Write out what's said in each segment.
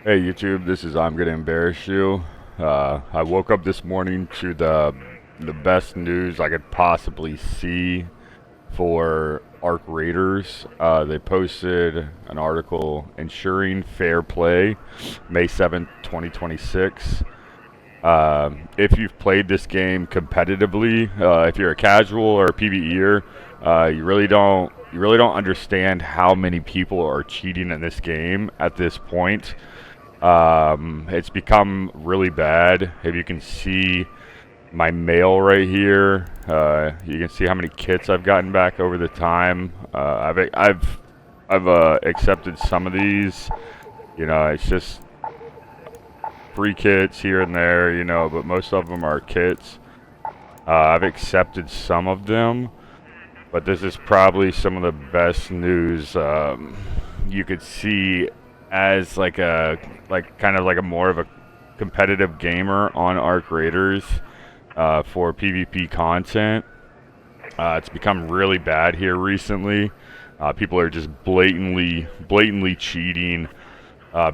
Hey YouTube, this is I'm gonna embarrass you. I woke up this morning to the best news I could possibly see for Arc Raiders. They posted an article ensuring fair play, May 7th, 2026. If you've played this game competitively, if you're a casual or a PvEer, you really don't understand how many people are cheating in this game at this point. It's become really bad. If you can see my mail right here, you can see how many kits I've gotten back over the time. I've accepted some of these. It's just free kits here and there. But most of them are kits. I've accepted some of them, but this is probably some of the best news you could see as kind of like a more of a competitive gamer on Arc Raiders for PvP content. It's become really bad here recently. People are just blatantly cheating,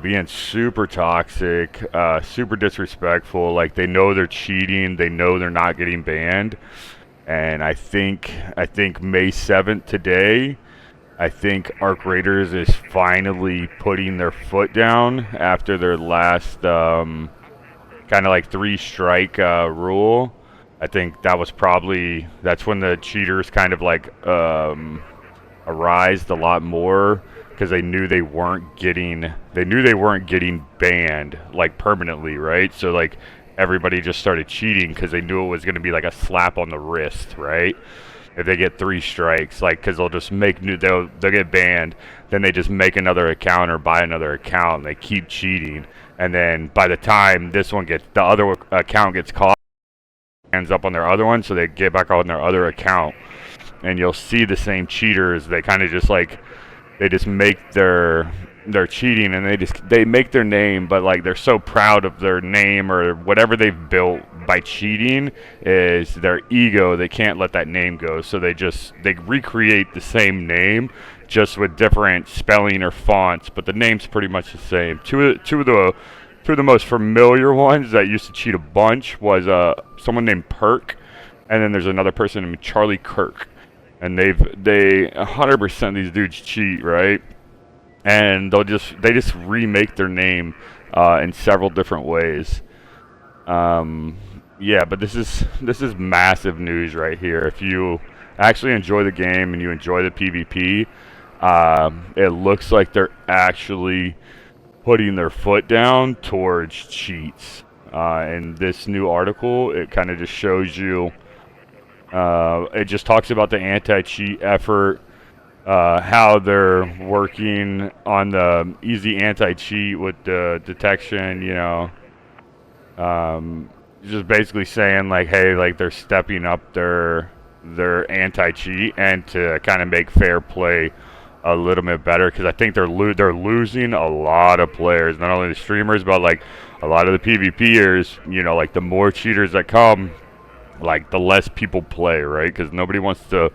being super toxic, super disrespectful. Like they know they're cheating, they know they're not getting banned, and I think May 7th today. I think Arc Raiders is finally putting their foot down after their last kind of like three strike rule. I think that's when the cheaters kind of like arised a lot more because they knew they weren't getting banned like permanently, right? So like everybody just started cheating because they knew it was going to be like a slap on the wrist, right? If they get three strikes, like, because they'll get banned, then they just make another account or buy another account, and they keep cheating, and then by the time the other account gets caught, ends up on their other one, so they get back on their other account, and you'll see the same cheaters. They kind of just like they just make their cheating, and they make their name, but like they're so proud of their name or whatever they've built by cheating is their ego. They can't let that name go, so they recreate the same name just with different spelling or fonts, but the name's pretty much the same. Two of the most familiar ones that used to cheat a bunch was someone named Perk, and then there's another person named Charlie Kirk, and they 100% these dudes cheat, right? And they just remake their name in several different ways. Yeah, but this is massive news right here. If you actually enjoy the game and you enjoy the PvP, it looks like they're actually putting their foot down towards cheats. In this new article, it kind of just shows you. It just talks about the anti-cheat effort, how they're working on the easy anti-cheat with the detection. Just basically saying like, hey, like they're stepping up their anti-cheat and to kind of make fair play a little bit better, because I think they're losing a lot of players, not only the streamers but like a lot of the PvPers. Like the more cheaters that come, like the less people play, right? Because nobody wants to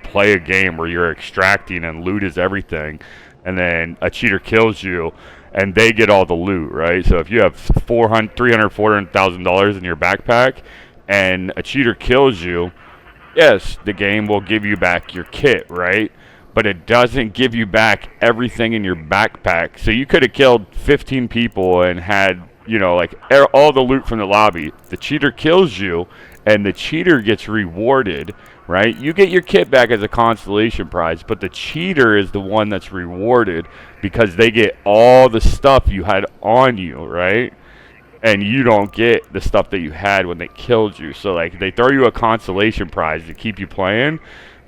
play a game where you're extracting and loot is everything, and then a cheater kills you, and they get all the loot, right? So if you have 400,000 in your backpack, and a cheater kills you, yes, the game will give you back your kit, right? But it doesn't give you back everything in your backpack. So you could have killed 15 people and had, like all the loot from the lobby. The cheater kills you, and the cheater gets rewarded, right? You get your kit back as a consolation prize, but the cheater is the one that's rewarded because they get all the stuff you had on you, right? And you don't get the stuff that you had when they killed you. So like they throw you a consolation prize to keep you playing,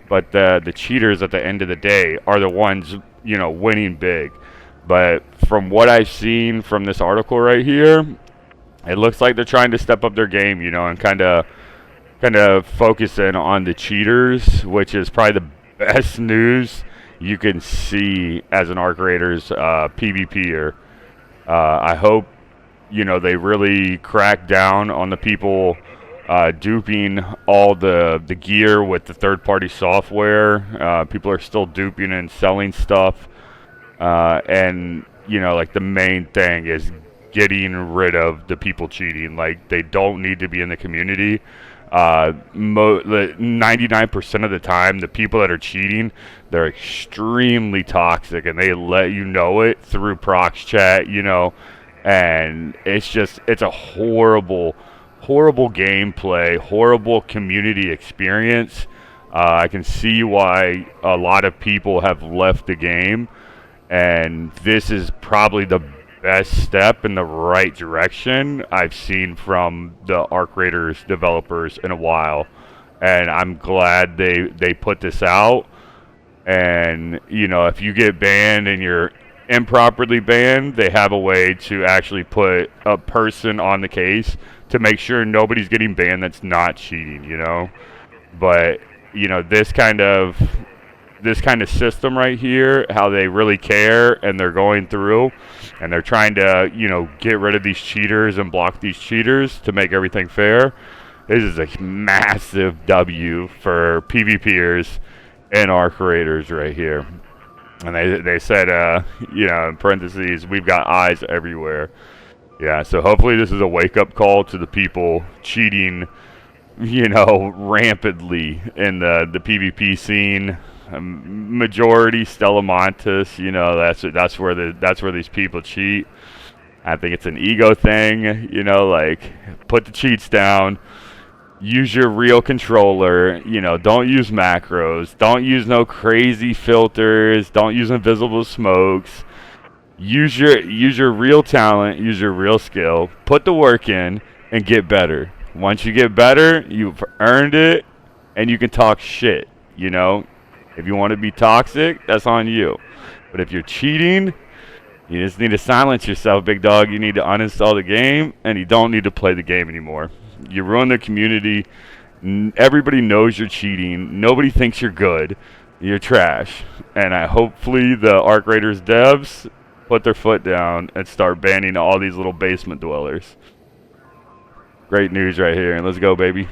but the cheaters at the end of the day are the ones, winning big. But from what I've seen from this article right here, it looks like they're trying to step up their game, and kind of focus in on the cheaters, which is probably the best news you can see as an Arc Raiders PvPer. I hope they really crack down on the people duping all the gear with the third-party software. People are still duping and selling stuff And like the main thing is getting rid of the people cheating. Like they don't need to be in the community. 99% of the time, the people that are cheating, they're extremely toxic, and they let you know it through prox chat. And it's a horrible, horrible gameplay, horrible community experience. I can see why a lot of people have left the game, and this is probably the best step in the right direction I've seen from the Arc Raiders developers in a while. And I'm glad they put this out. And if you get banned and you're improperly banned, they have a way to actually put a person on the case to make sure nobody's getting banned that's not cheating. But this kind of system right here, how they really care and they're going through and they're trying to, get rid of these cheaters and block these cheaters to make everything fair. This is a massive W for PvPers and Arc Raiders right here. And they said, in parentheses, we've got eyes everywhere. Yeah, so hopefully this is a wake-up call to the people cheating, rampantly in the PvP scene. Majority Stella Montes, that's where these people cheat. I think it's an ego thing, like put the cheats down. Use your real controller, don't use macros, don't use no crazy filters, don't use invisible smokes. Use your real talent, use your real skill, put the work in, and get better. Once you get better, you've earned it, and you can talk shit, If you want to be toxic, that's on you. But if you're cheating, you just need to silence yourself, big dog. You need to uninstall the game, and you don't need to play the game anymore. You ruin the community. Everybody knows you're cheating. Nobody thinks you're good. You're trash. And hopefully the Arc Raiders devs put their foot down and start banning all these little basement dwellers. Great news right here, and let's go, baby.